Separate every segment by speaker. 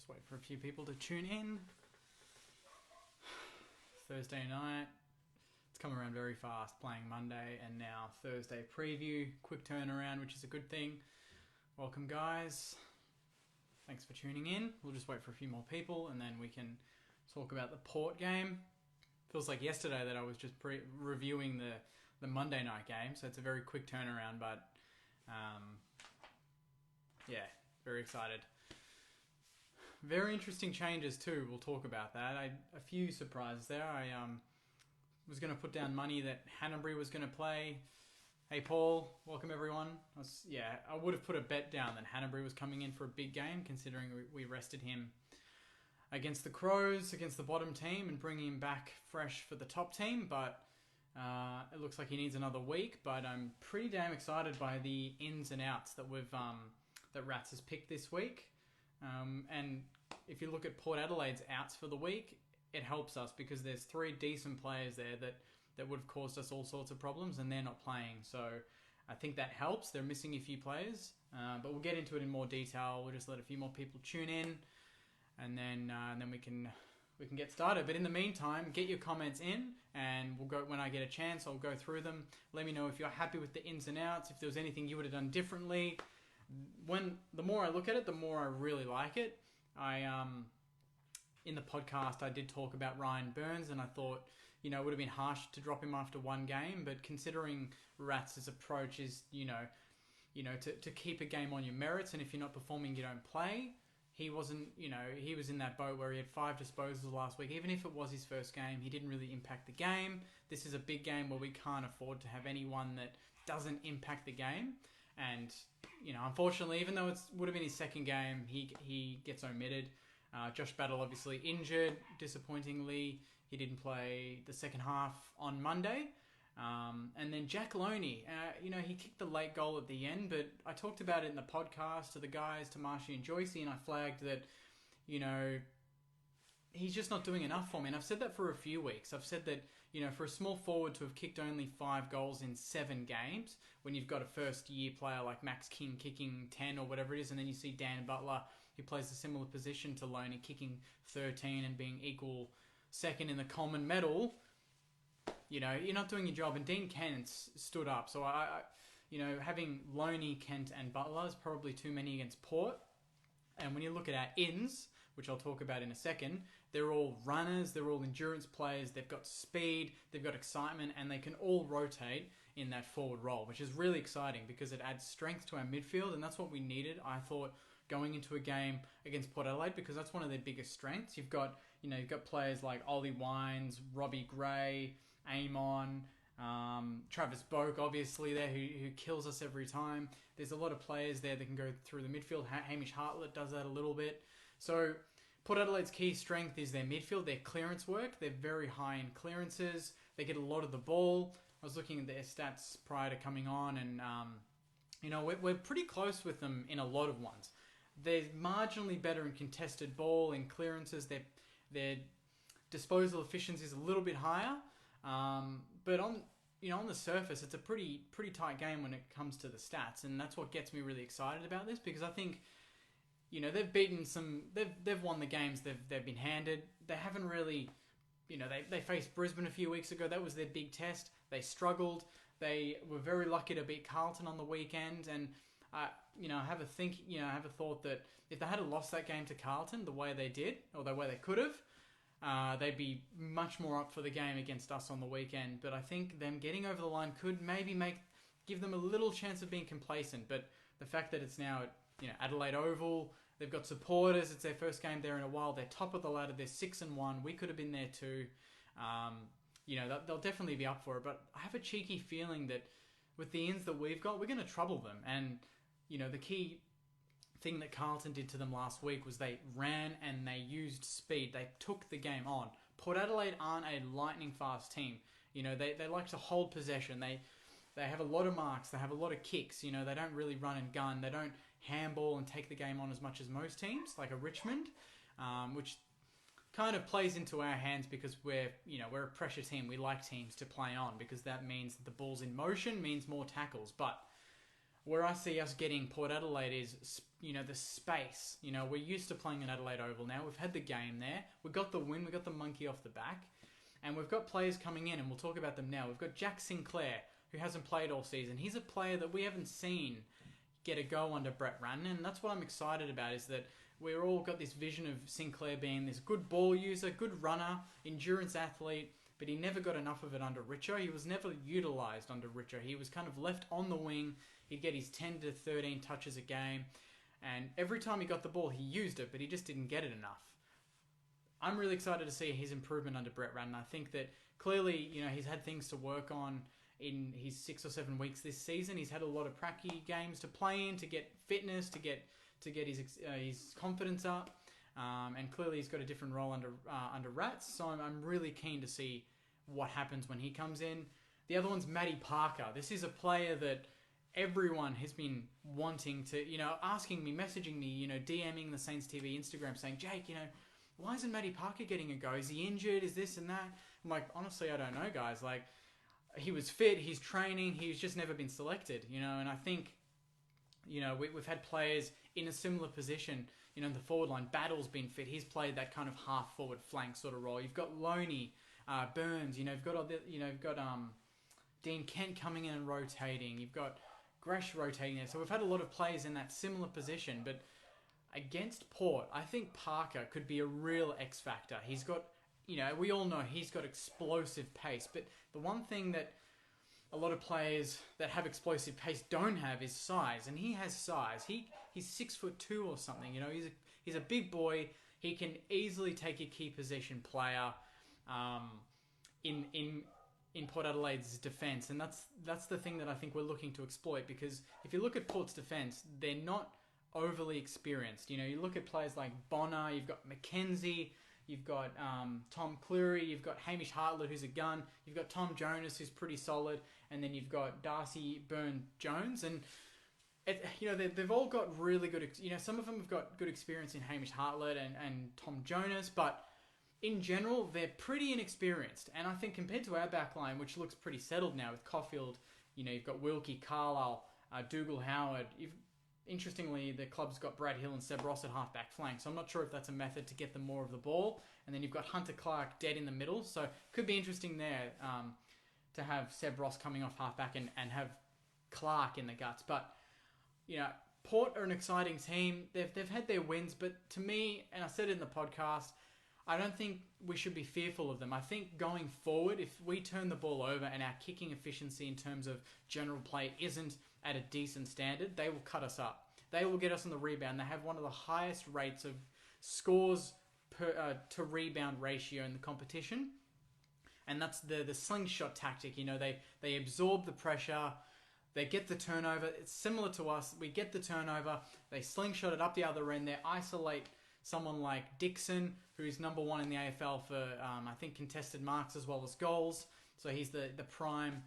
Speaker 1: Just wait for a few people to tune in. Thursday night. It's come around very fast, playing Monday and now Thursday preview. Quick turnaround, which is a good thing. Welcome, guys. Thanks for tuning in. We'll just wait for a few more people and then we can talk about the Port game. Feels like yesterday that I was just reviewing the Monday night game, so it's a very quick turnaround, but yeah, very excited. Very interesting changes too. We'll talk about that. A few surprises there. I was going to put down money that Hanbury was going to play. Hey Paul, welcome everyone. I would have put a bet down that Hanbury was coming in for a big game, considering we rested him against the Crows, against the bottom team, and bringing him back fresh for the top team. But it looks like he needs another week. But I'm pretty damn excited by the ins and outs that that Rats has picked this week. And if you look at Port Adelaide's outs for the week, it helps us because there's 3 decent players there that would have caused us all sorts of problems, and they're not playing. So I think that helps. They're missing a few players, but we'll get into it in more detail. We'll just let a few more people tune in, and then we can get started. But in the meantime, get your comments in, and we'll go when I get a chance. I'll go through them. Let me know if you're happy with the ins and outs. If there was anything you would have done differently. The more I look at it, the more I really like it. In the podcast I did talk about Ryan Burns, and I thought, it would have been harsh to drop him after one game, but considering Rats' approach is, to keep a game on your merits, and if you're not performing, you don't play. He wasn't, he was in that boat where he had 5 disposals last week. Even if it was his first game, he didn't really impact the game. This is a big game where we can't afford to have anyone that doesn't impact the game. And, unfortunately, even though it would have been his second game, he gets omitted. Josh Battle obviously injured, disappointingly. He didn't play the second half on Monday. And then Jack Loney, he kicked the late goal at the end, but I talked about it in the podcast to the guys, to Marshy and Joycey, and I flagged that, he's just not doing enough for me. And I've said that for a few weeks. I've said that, for a small forward to have kicked only 5 goals in 7 games, when you've got a first-year player like Max King kicking 10 or whatever it is, and then you see Dan Butler, who plays a similar position to Loney, kicking 13 and being equal second in the common medal, you're not doing your job. And Dean Kent stood up. So, having Loney, Kent and Butler is probably too many against Port. And when you look at our ins, which I'll talk about in a second, they're all runners, they're all endurance players, they've got speed, they've got excitement, and they can all rotate in that forward role, which is really exciting because it adds strength to our midfield, and that's what we needed, I thought, going into a game against Port Adelaide, because that's one of their biggest strengths. You've got players like Ollie Wines, Robbie Gray, Amon, Travis Boak, obviously there, who kills us every time. There's a lot of players there that can go through the midfield. Hamish Hartlett does that a little bit. So Port Adelaide's key strength is their midfield, their clearance work. They're very high in clearances. They get a lot of the ball. I was looking at their stats prior to coming on, and we're pretty close with them in a lot of ones. They're marginally better in contested ball, in clearances. Their disposal efficiency is a little bit higher, but on the surface, it's a pretty tight game when it comes to the stats, and that's what gets me really excited about this, because I think they've beaten they've won the games they've been handed. They haven't really, they faced Brisbane a few weeks ago. That was their big test. They struggled. They were very lucky to beat Carlton on the weekend, and I have a thought that if they had lost that game to Carlton the way they did, or the way they could have, they'd be much more up for the game against us on the weekend. But I think them getting over the line could maybe give them a little chance of being complacent. But the fact that it's now at Adelaide Oval, they've got supporters. It's their first game there in a while. They're top of the ladder. They're 6-1. We could have been there too. They'll definitely be up for it. But I have a cheeky feeling that with the ins that we've got, we're going to trouble them. And the key thing that Carlton did to them last week was they ran and they used speed. They took the game on. Port Adelaide aren't a lightning fast team. They like to hold possession. They have a lot of marks. They have a lot of kicks. They don't really run and gun. They don't handball and take the game on as much as most teams, like a Richmond, which kind of plays into our hands because we're a pressure team. We like teams to play on because that means that the ball's in motion, means more tackles. But where I see us getting Port Adelaide is, the space. We're used to playing at Adelaide Oval now. We've had the game there. We got the win. We got the monkey off the back. And we've got players coming in, and we'll talk about them now. We've got Jack Sinclair, who hasn't played all season. He's a player that we haven't seen get a go under Brett Ratten, and that's what I'm excited about, is that we've all got this vision of Sinclair being this good ball user, good runner, endurance athlete, but he never got enough of it under Richo. He was never utilised under Richo. He was kind of left on the wing. He'd get his 10 to 13 touches a game, and every time he got the ball, he used it, but he just didn't get it enough. I'm really excited to see his improvement under Brett Ratten. I think that clearly, he's had things to work on in his 6 or 7 weeks this season. He's had a lot of pracky games to play in, to get fitness, to get his confidence up, and clearly he's got a different role under Rats. So I'm really keen to see what happens when he comes in. The other one's Matty Parker. This is a player that everyone has been wanting to, asking me, messaging me, DMing the Saints TV Instagram saying, Jake, why isn't Matty Parker getting a go? Is he injured? Is this and that? I'm like, honestly, I don't know, guys. Like, he was fit, he's training, he's just never been selected, and I think, we've had players in a similar position, in the forward line. Battle's been fit, he's played that kind of half forward flank sort of role. You've got Loney, Burns, you've got Dean Kent coming in and rotating, you've got Gresh rotating there. So we've had a lot of players in that similar position, but against Port, I think Parker could be a real X factor. He's got, we all know he's got explosive pace, but the one thing that a lot of players that have explosive pace don't have is size, and he has size. He's 6'2" or something. He's a big boy. He can easily take a key possession player in Port Adelaide's defence, and that's the thing that I think we're looking to exploit, because if you look at Port's defence, they're not overly experienced. You look at players like Bonner, you've got Mackenzie, you've got Tom Cleary, you've got Hamish Hartlett, who's a gun, you've got Tom Jonas, who's pretty solid, and then you've got Darcy Byrne-Jones, and they've all got really good, some of them have got good experience in Hamish Hartlett and Tom Jonas, but in general, they're pretty inexperienced. And I think compared to our backline, which looks pretty settled now with Caulfield, you've got Wilkie, Carlisle, Dougal Howard. Interestingly, the club's got Brad Hill and Seb Ross at half-back flank, so I'm not sure if that's a method to get them more of the ball. And then you've got Hunter Clark dead in the middle, so could be interesting there to have Seb Ross coming off half-back and have Clark in the guts. But, Port are an exciting team. They've had their wins, but to me, and I said it in the podcast, I don't think we should be fearful of them. I think going forward, if we turn the ball over and our kicking efficiency in terms of general play isn't at a decent standard, they will cut us up. They will get us on the rebound. They have one of the highest rates of scores to rebound ratio in the competition. And that's the slingshot tactic. They absorb the pressure, they get the turnover. It's similar to us. We get the turnover, they slingshot it up the other end, they isolate someone like Dixon, who's number 1 in the AFL for, I think, contested marks as well as goals. So he's the prime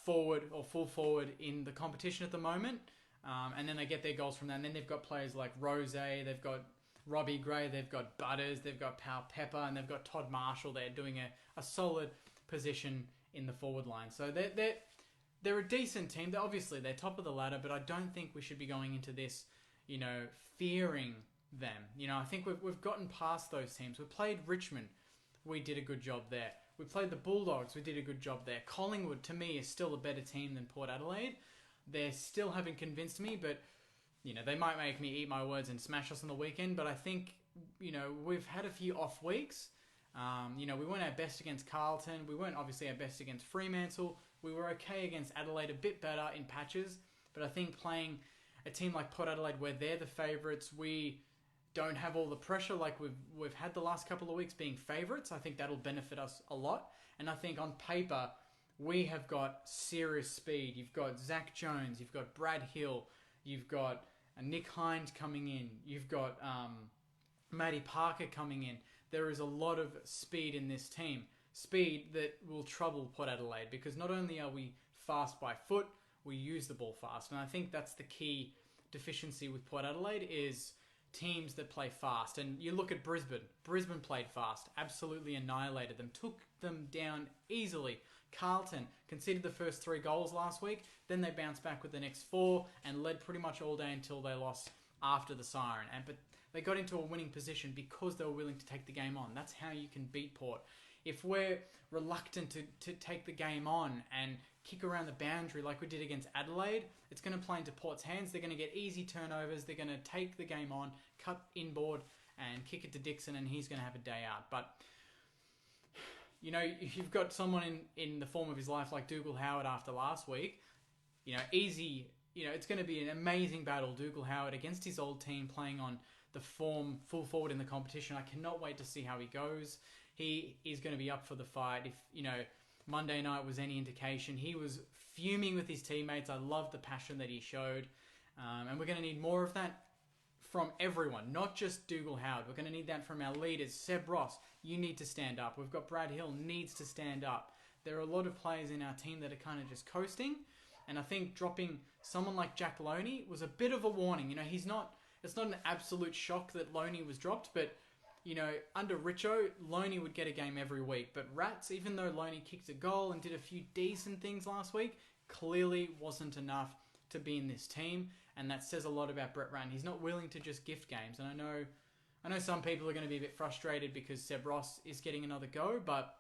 Speaker 1: forward or full forward in the competition at the moment. And then they get their goals from that. And then they've got players like Rose, they've got Robbie Gray, they've got Butters, they've got Pal Pepper, and they've got Todd Marshall there doing a solid position in the forward line. So they're a decent team. Obviously, they're top of the ladder, but I don't think we should be going into this, fearing them. I think we've gotten past those teams. We played Richmond. We did a good job there. We played the Bulldogs. We did a good job there. Collingwood, to me, is still a better team than Port Adelaide. They still haven't convinced me, but, they might make me eat my words and smash us on the weekend, but I think, we've had a few off weeks. We weren't our best against Carlton. We weren't obviously our best against Fremantle. We were okay against Adelaide, a bit better in patches, but I think playing a team like Port Adelaide, where they're the favourites, we don't have all the pressure like we've had the last couple of weeks being favourites. I think that'll benefit us a lot. And I think on paper, we have got serious speed. You've got Zach Jones, you've got Brad Hill, you've got Nick Hind coming in, you've got Matty Parker coming in. There is a lot of speed in this team. Speed that will trouble Port Adelaide, because not only are we fast by foot, we use the ball fast. And I think that's the key deficiency with Port Adelaide, is teams that play fast. And you look at Brisbane. Brisbane played fast, absolutely annihilated them, took them down easily. Carlton conceded the first 3 goals last week, then they bounced back with the next 4 and led pretty much all day until they lost after the siren. But they got into a winning position because they were willing to take the game on. That's how you can beat Port. If we're reluctant to take the game on and kick around the boundary like we did against Adelaide, it's going to play into Port's hands. They're going to get easy turnovers. They're going to take the game on, cut inboard, and kick it to Dixon, and he's going to have a day out. But, if you've got someone in the form of his life like Dougal Howard after last week, easy, it's going to be an amazing battle. Dougal Howard against his old team playing on the form full forward in the competition. I cannot wait to see how he goes. He is going to be up for the fight. If, Monday night was any indication, he was fuming with his teammates. I love the passion that he showed. And we're going to need more of that from everyone, not just Dougal Howard. We're going to need that from our leaders. Seb Ross, you need to stand up. We've got Brad Hill, needs to stand up. There are a lot of players in our team that are kind of just coasting. And I think dropping someone like Jack Loney was a bit of a warning. It's not an absolute shock that Loney was dropped, but under Richo, Loney would get a game every week. But Rats, even though Loney kicked a goal and did a few decent things last week, clearly wasn't enough to be in this team. And that says a lot about Brett Ratton. He's not willing to just gift games. And I know some people are going to be a bit frustrated because Seb Ross is getting another go, but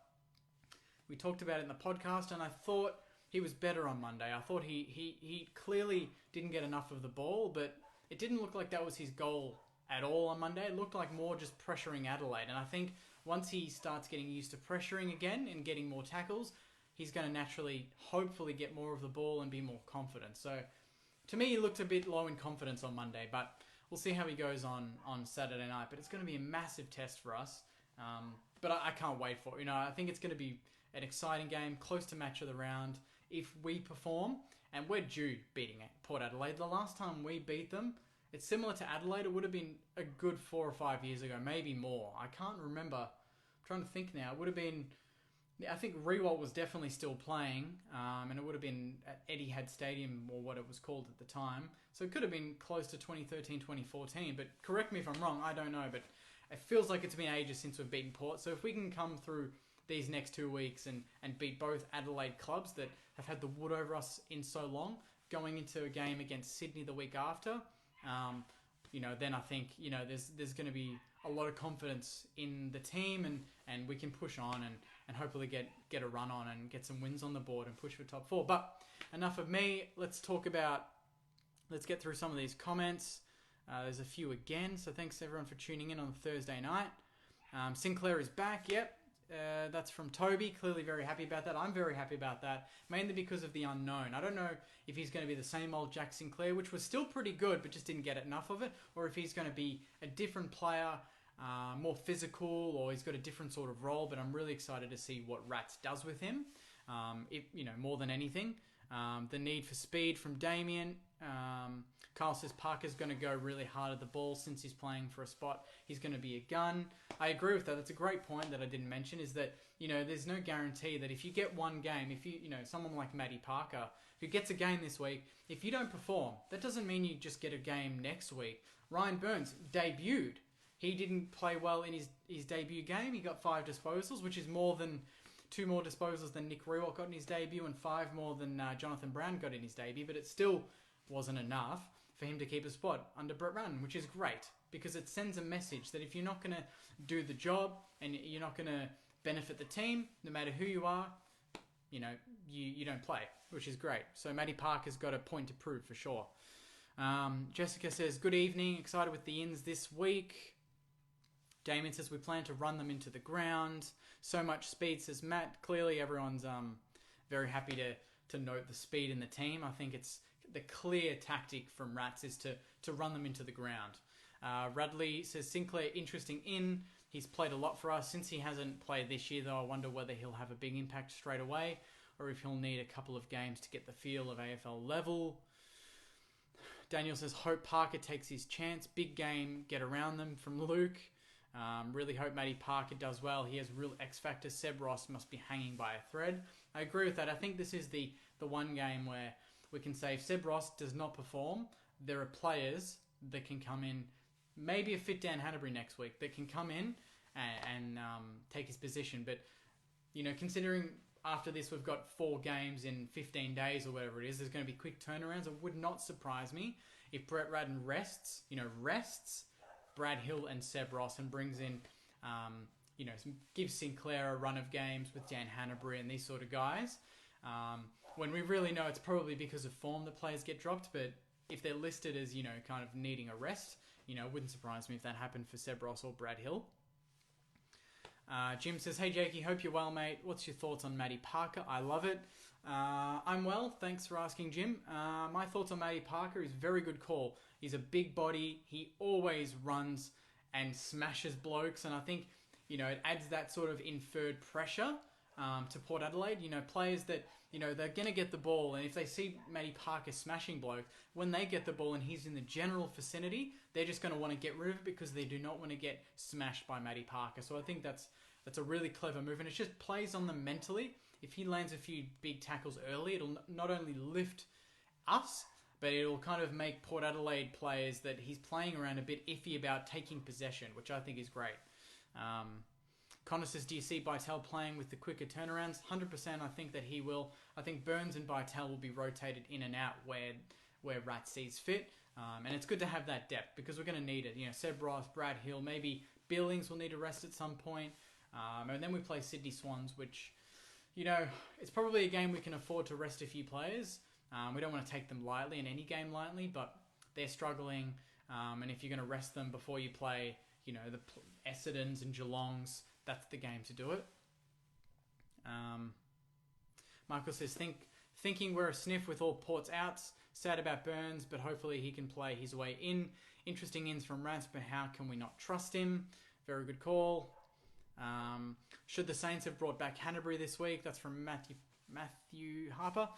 Speaker 1: we talked about it in the podcast, and I thought he was better on Monday. I thought he clearly didn't get enough of the ball, but it didn't look like that was his goal at all on Monday. It looked like more just pressuring Adelaide. And I think once he starts getting used to pressuring again and getting more tackles, he's going to naturally, hopefully, get more of the ball and be more confident. So, to me, he looked a bit low in confidence on Monday, but we'll see how he goes on Saturday night. But it's going to be a massive test for us. But I can't wait for it. I think it's going to be an exciting game, close to match of the round. If we perform, and we're due beating Port Adelaide. The last time we beat them, it's similar to Adelaide. It would have been a good 4 or 5 years ago, maybe more. I can't remember. I'm trying to think now. It would have been, I think Rewalt was definitely still playing, and it would have been at Etihad Stadium, or what it was called at the time. So it could have been close to 2013, 2014. But correct me if I'm wrong, I don't know. But it feels like it's been ages since we've beaten Port. So if we can come through these next 2 weeks and beat both Adelaide clubs that have had the wood over us in so long, going into a game against Sydney the week after, then I think, there's going to be a lot of confidence in the team, and we can push on and hopefully get a run on and get some wins on the board and push for top 4. But enough of me. Let's get through some of these comments. There's a few again, so thanks everyone for tuning in on Thursday night. Sinclair is back, yep. That's from Toby. Clearly very happy about that. I'm very happy about that, mainly because of the unknown. I don't know if he's going to be the same old Jack Sinclair, which was still pretty good, but just didn't get enough of it, or if he's going to be a different player, more physical, or he's got a different sort of role. But I'm really excited to see what Rats does with him. More than anything, the need for speed from Damien. Carl says Parker's going to go really hard at the ball since he's playing for a spot. He's going to be a gun. I agree with that. That's a great point that I didn't mention, is that, there's no guarantee that if you get one game, if someone like Matty Parker, who gets a game this week, if you don't perform, that doesn't mean you just get a game next week. Ryan Burns debuted. He didn't play well in his debut game. He got 5 disposals, which is more than 2 more disposals than Nick Rewalt got in his debut, and 5 more than Jonathan Brown got in his debut, but it still wasn't enough for him to keep a spot under Brett Ratton, which is great, because it sends a message that if you're not going to do the job and you're not going to benefit the team, no matter who you are, you don't play, which is great. So Matty Parker's got a point to prove for sure. Jessica says, good evening, excited with the ins this week. Damien says, we plan to run them into the ground. So much speed, says Matt. Clearly everyone's very happy to note the speed in the team. I think it's the clear tactic from Rats is to run them into the ground. Radley says, Sinclair, interesting in. He's played a lot for us. Since he hasn't played this year, though, I wonder whether he'll have a big impact straight away or if he'll need a couple of games to get the feel of AFL level. Daniel says, hope Parker takes his chance. Big game, get around them, from Luke. Really hope Matty Parker does well. He has real X-factor. Seb Ross must be hanging by a thread. I agree with that. I think this is the one game where we can say if Seb Ross does not perform, there are players that can come in, maybe a fit Dan Hanbury next week that can come in and take his position. But, considering after this we've got 4 games in 15 days or whatever it is, there's going to be quick turnarounds. It would not surprise me if Brett Ratten rests Brad Hill and Seb Ross and brings in, gives Sinclair a run of games with Dan Hanbury and these sort of guys. When we really know it's probably because of form that players get dropped, but if they're listed as, kind of needing a rest, it wouldn't surprise me if that happened for Seb Ross or Brad Hill. Jim says, hey Jakey, hope you're well, mate. What's your thoughts on Matty Parker? I love it. I'm well, thanks for asking, Jim. My thoughts on Matty Parker is very good call. He's a big body. He always runs and smashes blokes, and I think, it adds that sort of inferred pressure to Port Adelaide. Players that, they're going to get the ball, and if they see Matty Parker smashing blokes, when they get the ball and he's in the general vicinity, they're just going to want to get rid of it because they do not want to get smashed by Matty Parker. So I think that's a really clever move, and it just plays on them mentally. If he lands a few big tackles early, it'll not only lift us, but it'll kind of make Port Adelaide players that he's playing around a bit iffy about taking possession, which I think is great. Connor says, do you see Bytel playing with the quicker turnarounds? 100% I think that he will. I think Burns and Bytel will be rotated in and out where Rat sees fit. And it's good to have that depth because we're going to need it. Seb Ross, Brad Hill, maybe Billings will need a rest at some point. And then we play Sydney Swans, which, it's probably a game we can afford to rest a few players. We don't want to take them lightly in any game lightly, but they're struggling. And if you're going to rest them before you play, the Essendons and Geelongs, that's the game to do it. Michael says, thinking we're a sniff with all Port's outs. Sad about Burns, but hopefully he can play his way in. Interesting ins from Rance, but how can we not trust him? Very good call. Should the Saints have brought back Hanbury this week? That's from Matthew Harper.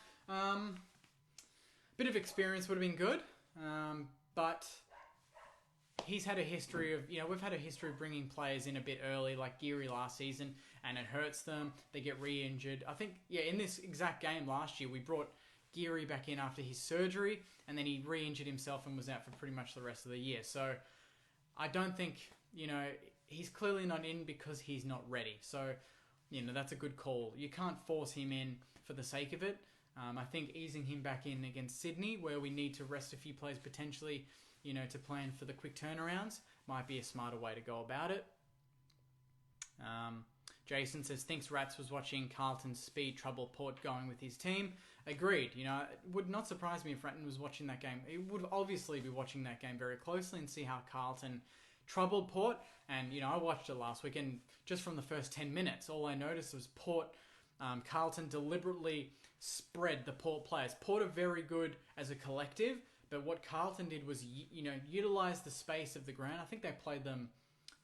Speaker 1: Bit of experience would have been good, but he's had a history of, we've had a history of bringing players in a bit early, like Geary last season, and it hurts them. They get re-injured. I think, in this exact game last year, we brought Geary back in after his surgery, and then he re-injured himself and was out for pretty much the rest of the year. So I don't think, he's clearly not in because he's not ready. So, that's a good call. You can't force him in for the sake of it. I think easing him back in against Sydney, where we need to rest a few players potentially, to plan for the quick turnarounds, might be a smarter way to go about it. Jason says, thinks Rats was watching Carlton's speed trouble Port going with his team. Agreed. It would not surprise me if Ratton was watching that game. He would obviously be watching that game very closely and see how Carlton troubled Port. And, I watched it last week, and just from the first 10 minutes, all I noticed was Carlton deliberately spread the Port players. Port are very good as a collective, but what Carlton did was, utilise the space of the ground. I think they played them,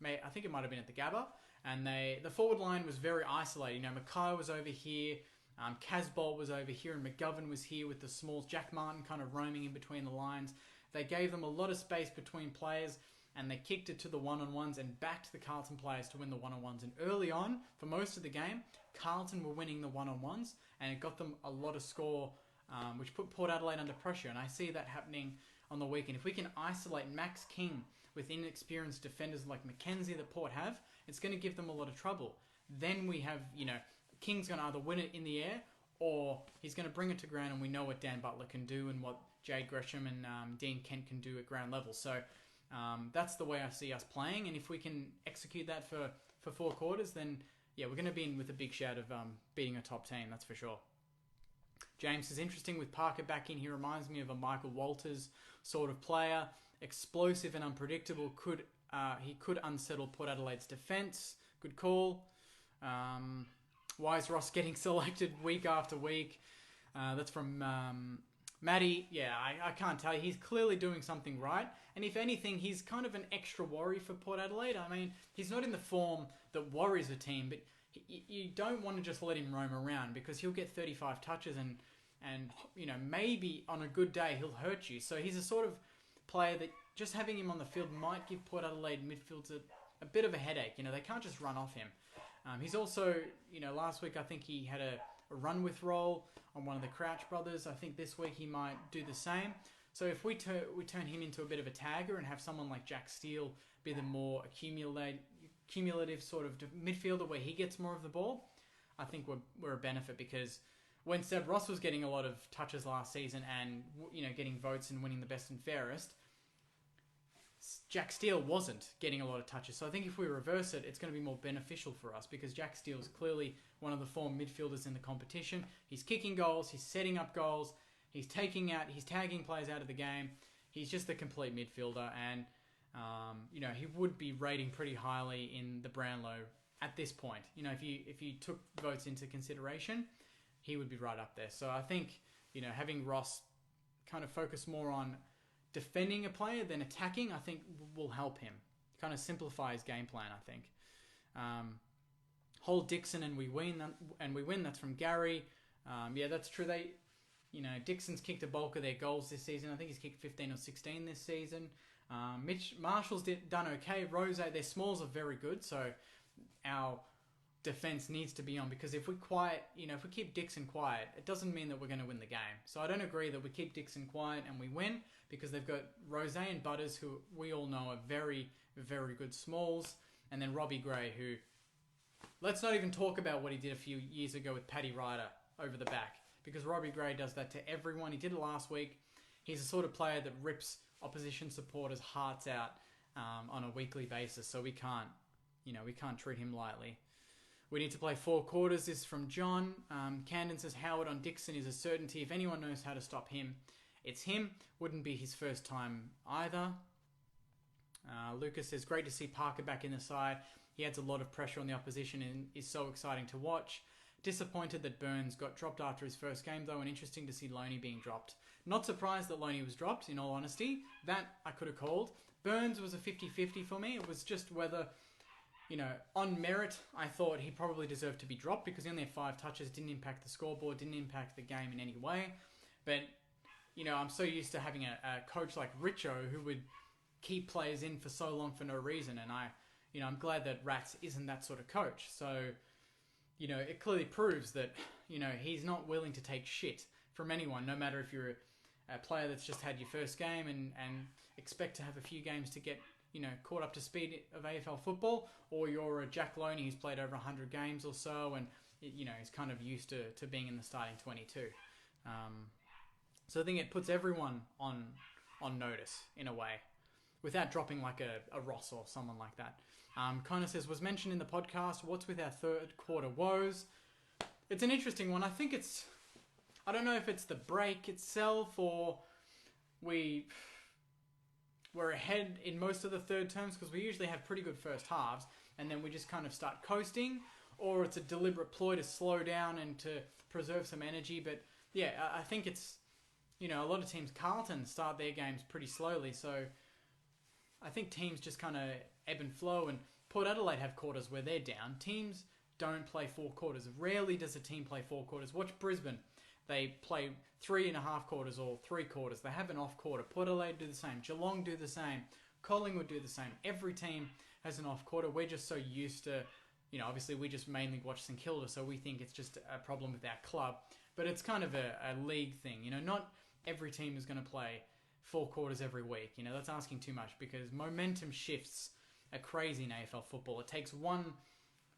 Speaker 1: I think it might have been at the Gabba, and the forward line was very isolated. Mackay was over here, Casbolt was over here, and McGovern was here with the smalls. Jack Martin kind of roaming in between the lines. They gave them a lot of space between players, and they kicked it to the one-on-ones and backed the Carlton players to win the one-on-ones. And early on, for most of the game, Carlton were winning the one-on-ones, and it got them a lot of score, which put Port Adelaide under pressure. And I see that happening on the weekend. If we can isolate Max King with inexperienced defenders like Mackenzie that Port have, it's going to give them a lot of trouble. Then we have, King's going to either win it in the air, or he's going to bring it to ground, and we know what Dan Butler can do and what Jade Gresham and Dean Kent can do at ground level. So that's the way I see us playing, and if we can execute that for 4 quarters, then we're going to be in with a big shout of beating a top team, that's for sure. James is interesting with Parker back in. He reminds me of a Michael Walters sort of player, explosive and unpredictable. He could unsettle Port Adelaide's defence. Good call. Why is Ross getting selected week after week? That's from Matty. Yeah, I can't tell you. He's clearly doing something right. And if anything, he's kind of an extra worry for Port Adelaide. I mean, he's not in the form that worries a team, but you don't want to just let him roam around because he'll get 35 touches and maybe on a good day he'll hurt you. So he's a sort of player that just having him on the field might give Port Adelaide midfields a bit of a headache. They can't just run off him. He's also, last week I think he had a run with role on one of the Crouch brothers. I think this week he might do the same. So if we turn him into a bit of a tagger and have someone like Jack Steele be the more cumulative sort of midfielder where he gets more of the ball, I think we're a benefit, because when Seb Ross was getting a lot of touches last season and getting votes and winning the best and fairest, Jack Steele wasn't getting a lot of touches. So I think if we reverse it, it's going to be more beneficial for us, because Jack Steele is clearly one of the form midfielders in the competition. He's kicking goals, he's setting up goals, he's tagging players out of the game. He's just a complete midfielder, and he would be rating pretty highly in the Brownlow at this point. If you took votes into consideration, he would be right up there. So I think having Ross kind of focus more on defending a player than attacking, I think will help him. Kind of simplify his game plan, I think. Hold Dixon and we win. That's from Gary. That's true. Dixon's kicked a bulk of their goals this season. I think he's kicked 15 or 16 this season. Mitch Marshall's done okay. Rose, their smalls are very good, so our defense needs to be on, because if we keep Dixon quiet, it doesn't mean that we're going to win the game. So I don't agree that we keep Dixon quiet and we win, because they've got Rose and Butters, who we all know are very, very good smalls, and then Robbie Gray, who, let's not even talk about what he did a few years ago with Paddy Ryder over the back, because Robbie Gray does that to everyone. He did it last week. He's the sort of player that rips opposition supporters' hearts out on a weekly basis, so we can't treat him lightly. We need to play 4 quarters. This is from John. Camden says Howard on Dixon is a certainty. If anyone knows how to stop him, it's him. Wouldn't be his first time either. Lucas says, great to see Parker back in the side. He adds a lot of pressure on the opposition and is so exciting to watch. Disappointed that Burns got dropped after his first game, though, and interesting to see Loney being dropped. Not surprised that Loney was dropped, in all honesty. That I could have called. Burns was a 50-50 for me. It was just whether... on merit, I thought he probably deserved to be dropped, because he only had 5 touches, didn't impact the scoreboard, didn't impact the game in any way. But, I'm so used to having a coach like Richo who would keep players in for so long for no reason. And I'm glad that Rats isn't that sort of coach. So, it clearly proves that, he's not willing to take shit from anyone, no matter if you're a player that's just had your first game and expect to have a few games to get caught up to speed of AFL football, or you're a Jack Loney who's played over 100 games or so and, is kind of used to being in the starting 22. So I think it puts everyone on notice, in a way, without dropping like a Ross or someone like that. Connor says, was mentioned in the podcast, what's with our third quarter woes? It's an interesting one. I think I don't know if it's the break itself, or we're ahead in most of the third terms, because we usually have pretty good first halves and then we just kind of start coasting, or it's a deliberate ploy to slow down and to preserve some energy. But yeah, I think it's, a lot of teams, Carlton start their games pretty slowly, so I think teams just kind of ebb and flow, and Port Adelaide have quarters where they're down. Teams don't play 4 quarters. Rarely does a team play 4 quarters. Watch Brisbane. They play 3.5 quarters or 3 quarters. They have an off quarter. Port Adelaide do the same. Geelong do the same. Collingwood do the same. Every team has an off quarter. We're just so used to, obviously we just mainly watch St Kilda, so we think it's just a problem with our club. But it's kind of a league thing. Not every team is going to play 4 quarters every week. That's asking too much, because momentum shifts are crazy in AFL football. It takes one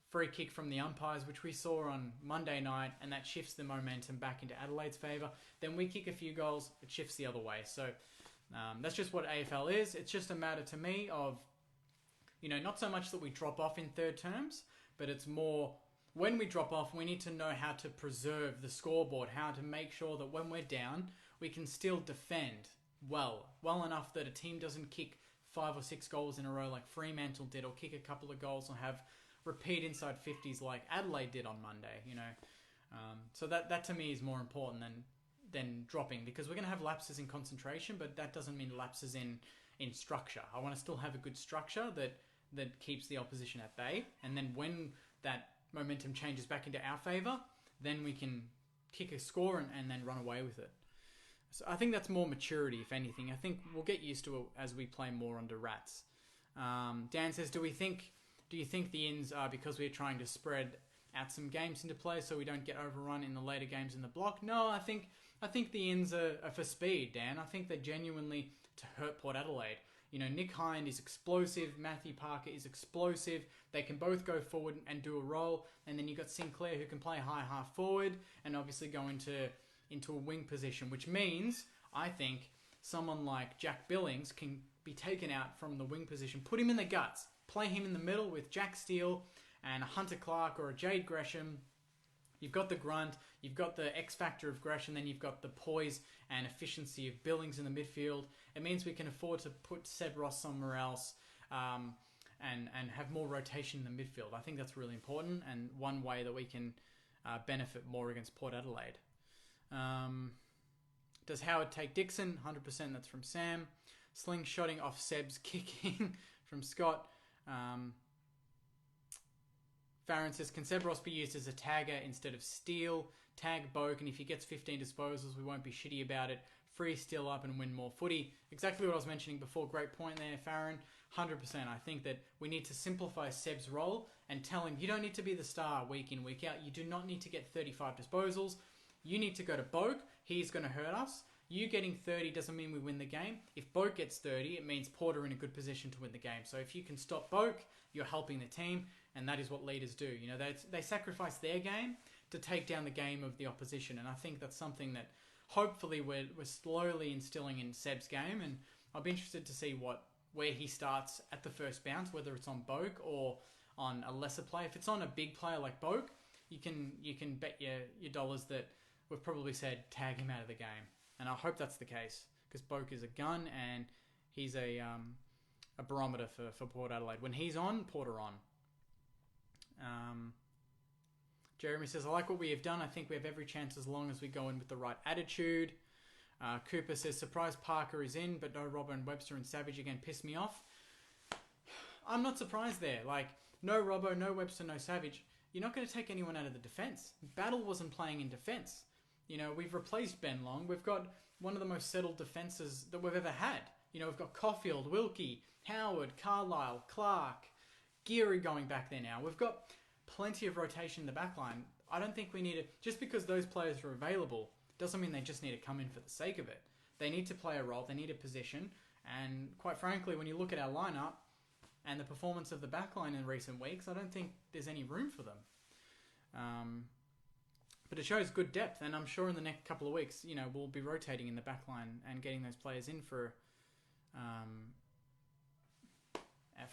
Speaker 1: free kick from the umpires, which we saw on Monday night, and that shifts the momentum back into Adelaide's favour. Then we kick a few goals, it shifts the other way. So that's just what AFL is. It's just a matter to me of, not so much that we drop off in third terms, but it's more when we drop off, we need to know how to preserve the scoreboard, how to make sure that when we're down, we can still defend well enough that a team doesn't kick 5 or 6 goals in a row like Fremantle did, or kick a couple of goals or have repeat inside 50s like Adelaide did on Monday, So that to me is more important than dropping, because we're going to have lapses in concentration, but that doesn't mean lapses in structure. I want to still have a good structure that keeps the opposition at bay, and then when that momentum changes back into our favour, then we can kick a score and then run away with it. So I think that's more maturity, if anything. I think we'll get used to it as we play more under Rats. Dan says, do you think the ins are because we're trying to spread out some games into play so we don't get overrun in the later games in the block? No, I think I think the ins are for speed, Dan. I think they're genuinely to hurt Port Adelaide. You know, Nick Hind is explosive. Matthew Parker is explosive. They can both go forward and do a role. And then you've got Sinclair who can play high half forward and obviously go into a wing position, which means, I think, someone like Jack Billings can be taken out from the wing position, put him in the guts, play him in the middle with Jack Steele and a Hunter Clark or a Jade Gresham. You've got the grunt, you've got the X factor of Gresham, then you've got the poise and efficiency of Billings in the midfield. It means we can afford to put Seb Ross somewhere else and have more rotation in the midfield. I think that's really important and one way that we can benefit more against Port Adelaide. Does Howard take Dixon? 100%, that's from Sam. Slingshotting off Seb's kicking from Scott. Farron says, can Seb Ross be used as a tagger instead of steal? Tag Boak, and if he gets 15 disposals, we won't be shitty about it. Free Steele up and win more footy. Exactly what I was mentioning before. Great point there, Farron. 100%. I think that we need to simplify Seb's role and tell him, you don't need to be the star week in, week out. You do not need to get 35 disposals. You need to go to Boak. He's going to hurt us. You getting 30 doesn't mean we win the game. If Boak gets 30, it means Porter in a good position to win the game. So if you can stop Boak, you're helping the team, and that is what leaders do. You know, they sacrifice their game to take down the game of the opposition, and I think that's something that hopefully we're slowly instilling in Seb's game, and I'll be interested to see where he starts at the first bounce, whether it's on Boak or on a lesser player. If it's on a big player like Boak, you can bet your dollars that we've probably said tag him out of the game. And I hope that's the case, because Boak is a gun and he's a barometer for Port Adelaide. When he's on, Porter on. Jeremy says, I like what we have done. I think we have every chance as long as we go in with the right attitude. Cooper says, surprise Parker is in, but no Robbo and Webster and Savage again piss me off. I'm not surprised there. Like, no Robbo, no Webster, no Savage. You're not going to take anyone out of the defence. Battle wasn't playing in defence. You know, we've replaced Ben Long. We've got one of the most settled defences that we've ever had. You know, we've got Caulfield, Wilkie, Howard, Carlisle, Clark, Geary going back there now. We've got plenty of rotation in the back line. I don't think we need to... Just because those players are available doesn't mean they just need to come in for the sake of it. They need to play a role. They need a position. And quite frankly, when you look at our lineup and the performance of the back line in recent weeks, I don't think there's any room for them. But it shows good depth, and I'm sure in the next couple of weeks, you know, we'll be rotating in the back line and getting those players in for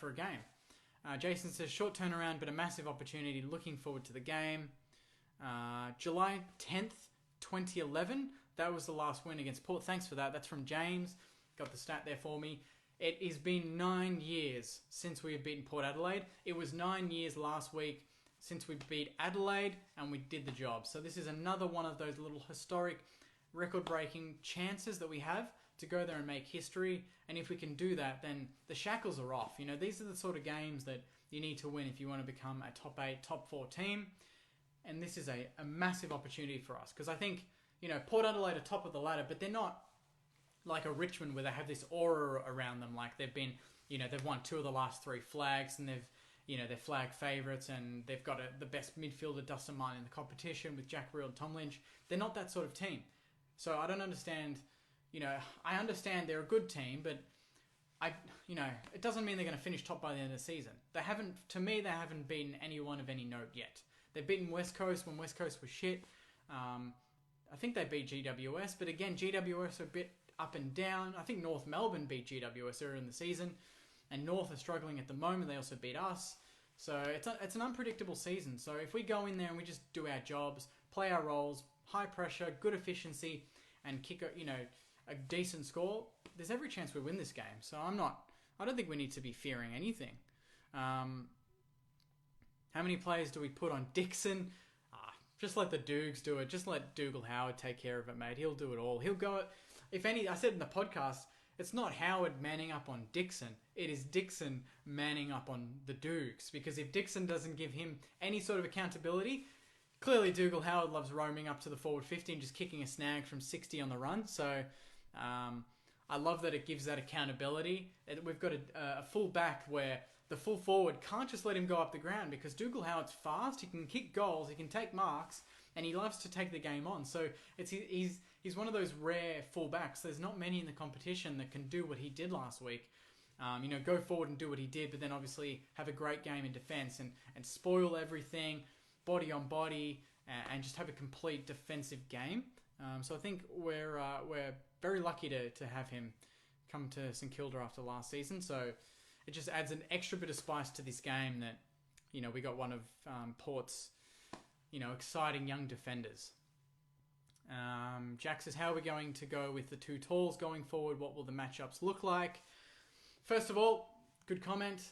Speaker 1: a game. Jason says, short turnaround, but a massive opportunity. Looking forward to the game. July 10th, 2011. That was the last win against Port. Thanks for that. That's from James. Got the stat there for me. It has been 9 years since we have beaten Port Adelaide. It was 9 years last week since we beat Adelaide and we did the job. So this is another one of those little historic, record-breaking chances that we have to go there and make history. And if we can do that, then the shackles are off. You know, these are the sort of games that you need to win if you want to become a top 8, top 4 team. And this is a massive opportunity for us. Because I think, you know, Port Adelaide are top of the ladder, but they're not like a Richmond where they have this aura around them. Like they've been, you know, they've won 2 of the last 3 flags and they're flag favourites, and they've got the best midfielder, Dustin Martin, in the competition with Jack Reel and Tom Lynch. They're not that sort of team. So I don't understand, you know, I understand they're a good team, but it doesn't mean they're going to finish top by the end of the season. They haven't beaten anyone of any note yet. They've beaten West Coast when West Coast was shit. I think they beat GWS, but again, GWS are a bit up and down. I think North Melbourne beat GWS earlier in the season, and North are struggling at the moment. They also beat us. So it's an unpredictable season. So if we go in there and we just do our jobs, play our roles, high pressure, good efficiency, and kick a decent score, there's every chance we win this game. So I don't think we need to be fearing anything. How many players do we put on Dixon? Just let the Doogs do it. Just let Dougal Howard take care of it, mate. He'll do it all. He'll go... If any... I said in the podcast, it's not Howard manning up on Dixon. It is Dixon manning up on the Doogs. Because if Dixon doesn't give him any sort of accountability... Clearly, Dougal Howard loves roaming up to the forward 50 and just kicking a snag from 60 on the run. So... I love that it gives that accountability. We've got a full back where the full forward can't just let him go up the ground, because Dougal Howard's fast, he can kick goals, he can take marks, and he loves to take the game on. So he's one of those rare fullbacks. There's not many in the competition that can do what he did last week. Go forward and do what he did, but then obviously have a great game in defence and spoil everything, body on body, and just have a complete defensive game. So I think we're very lucky to have him come to St Kilda after last season. So it just adds an extra bit of spice to this game that, we got one of Port's, exciting young defenders. Jack says, how are we going to go with the two talls going forward? What will the matchups look like? First of all, good comment.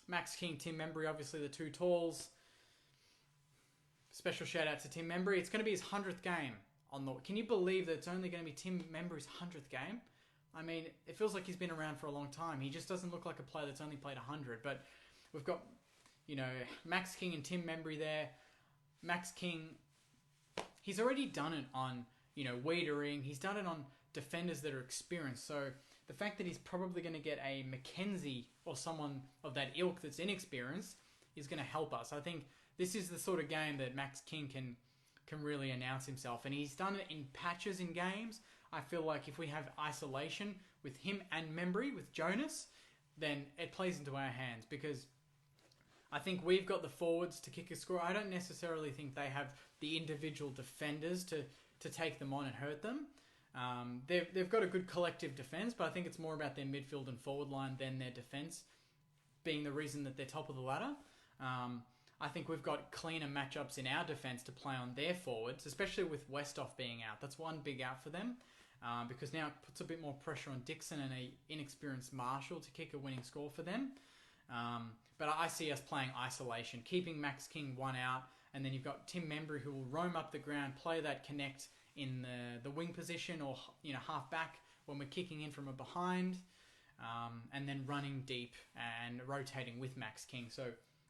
Speaker 1: Max King, Tim Membry, obviously the two talls. Special shout out to Tim Membry. It's going to be his 100th game Can you believe that it's only going to be Tim Membry's 100th game? I mean, it feels like he's been around for a long time. He just doesn't look like a player that's only played 100. But we've got, Max King and Tim Membry there. Max King, he's already done it on, Wiedering. He's done it on defenders that are experienced. So the fact that he's probably going to get a Mackenzie or someone of that ilk that's inexperienced is going to help us. I think this is the sort of game that Max King can really announce himself. And he's done it in patches in games. I feel like if we have isolation with him and Membry, with Jonas, then it plays into our hands because I think we've got the forwards to kick a score. I don't necessarily think they have the individual defenders to take them on and hurt them. They've got a good collective defence, but I think it's more about their midfield and forward line than their defence being the reason that they're top of the ladder. I think we've got cleaner matchups in our defence to play on their forwards, especially with Westhoff being out. That's one big out for them because now it puts a bit more pressure on Dixon and an inexperienced Marshall to kick a winning score for them. But I see us playing isolation, keeping Max King one out, and then you've got Tim Membry who will roam up the ground, play that connect in the wing position or half back when we're kicking in from a behind, and then running deep and rotating with Max King.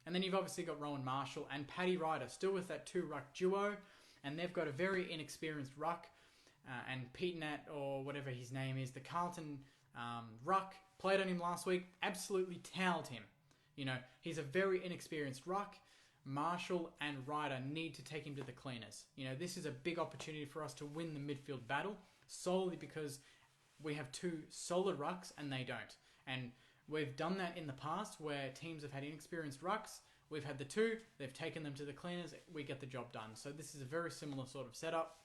Speaker 1: And then you've obviously got Rowan Marshall and Paddy Ryder still with that two ruck duo, and they've got a very inexperienced ruck, and Pete Nat or whatever his name is, the Carlton ruck, played on him last week, absolutely towed him. He's a very inexperienced ruck. Marshall and Ryder need to take him to the cleaners. This is a big opportunity for us to win the midfield battle solely because we have two solid rucks and they don't. And we've done that in the past where teams have had inexperienced rucks. We've had the two, they've taken them to the cleaners, we get the job done. So this is a very similar sort of setup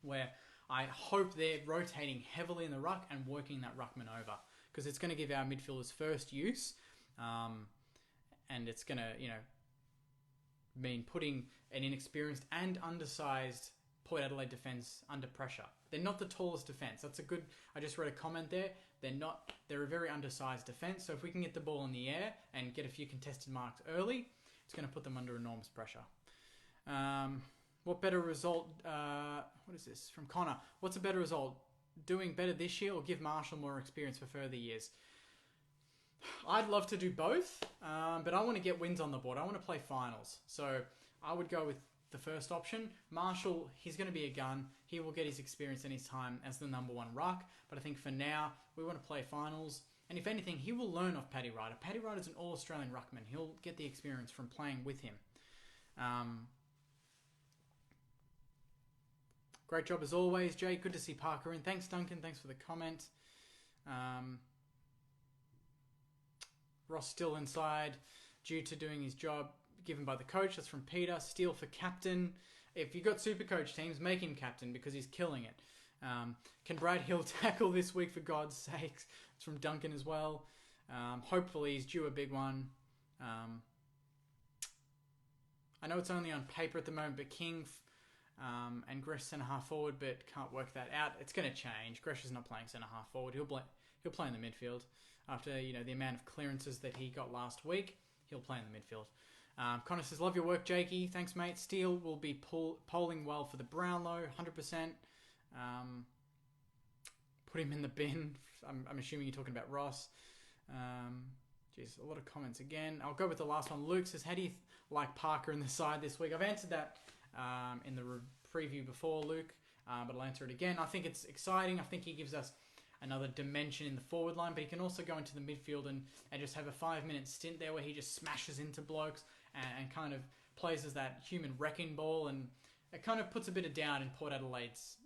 Speaker 1: where I hope they're rotating heavily in the ruck and working that ruckman over because it's going to give our midfielders first use, and it's going to, mean putting an inexperienced and undersized Port Adelaide defence under pressure. They're not the tallest defence. I just read a comment there. They're a very undersized defence. So if we can get the ball in the air and get a few contested marks early, it's going to put them under enormous pressure. What better result? What is this from Connor? What's a better result? Doing better this year or give Marshall more experience for further years? I'd love to do both, but I want to get wins on the board. I want to play finals. So I would go with the first option. Marshall, he's going to be a gun. He will get his experience and his time as the number one ruck. But I think for now, we want to play finals. And if anything, he will learn off Paddy Ryder. Paddy Ryder's an all-Australian ruckman. He'll get the experience from playing with him. Great job as always, Jake. Good to see Parker in. Thanks, Duncan. Thanks for the comment. Ross still inside due to doing his job given by the coach. That's from Peter. Steele for captain. If you've got super coach teams, make him captain because he's killing it. Can Brad Hill tackle this week for God's sakes? It's from Duncan as well. Hopefully he's due a big one. I know it's only on paper at the moment, but King and Gresh centre half forward, but can't work that out. It's going to change. Gresh is not playing centre half forward. He'll play in the midfield. After the amount of clearances that he got last week, he'll play in the midfield. Connor says, love your work, Jakey. Thanks, mate. Steele will be polling well for the Brownlow, 100%. Put him in the bin. I'm assuming you're talking about Ross. A lot of comments again. I'll go with the last one. Luke says, how do you like Parker in the side this week? I've answered that in the preview before, Luke, but I'll answer it again. I think it's exciting. I think he gives us another dimension in the forward line, but he can also go into the midfield and just have a 5-minute stint there where he just smashes into blokes and kind of plays as that human wrecking ball, and it kind of puts a bit of doubt in Port Adelaide's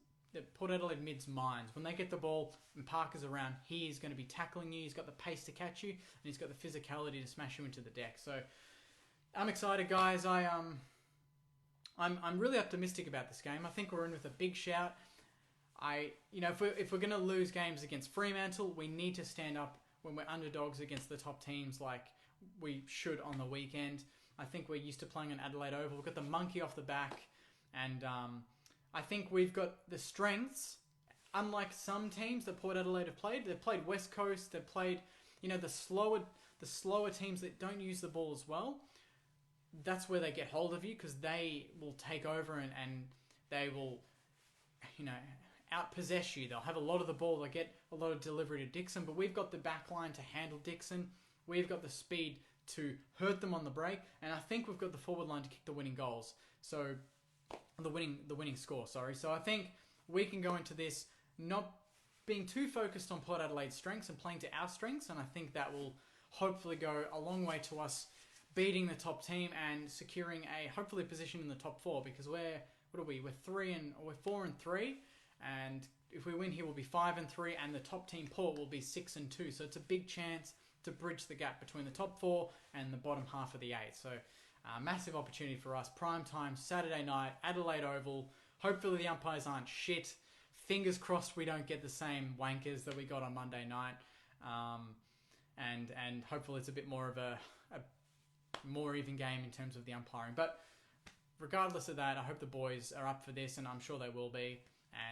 Speaker 1: Port Adelaide mid's minds. When they get the ball and Parker's around, he is going to be tackling you. He's got the pace to catch you, and he's got the physicality to smash you into the deck. So I'm excited, guys. I'm really optimistic about this game. I think we're in with a big shout. If we're going to lose games against Fremantle, we need to stand up when we're underdogs against the top teams like we should on the weekend. I think we're used to playing on Adelaide Oval. We've got the monkey off the back, and I think we've got the strengths. Unlike some teams that Port Adelaide have played, they've played West Coast. They've played, the slower teams that don't use the ball as well. That's where they get hold of you because they will take over and they will, outpossess you. They'll have a lot of the ball. They'll get a lot of delivery to Dixon, but we've got the back line to handle Dixon. We've got the speed to hurt them on the break, and I think we've got the forward line to kick the winning goals. So the winning score, sorry. So I think we can go into this not being too focused on Port Adelaide's strengths and playing to our strengths, and I think that will hopefully go a long way to us beating the top team and securing hopefully a position in the top 4 because we're 4-3, and if we win here we'll be 5-3, and the top team Port will be 6-2. So it's a big chance to bridge the gap between the top 4 and the bottom half of the 8. So massive opportunity for us. Prime time Saturday night, Adelaide Oval. Hopefully the umpires aren't shit. Fingers crossed we don't get the same wankers that we got on Monday night. And hopefully it's a bit more of a more even game in terms of the umpiring. But regardless of that, I hope the boys are up for this, and I'm sure they will be,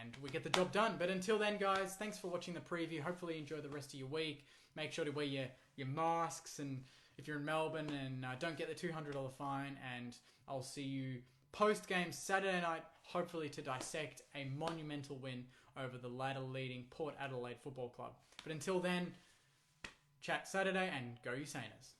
Speaker 1: and we get the job done. But until then, guys, thanks for watching the preview. Hopefully you enjoy the rest of your week. Make sure to wear your masks, and if you're in Melbourne, and don't get the $200 fine. And I'll see you post-game Saturday night, hopefully to dissect a monumental win over the ladder-leading Port Adelaide Football Club. But until then, chat Saturday, and go Usainers.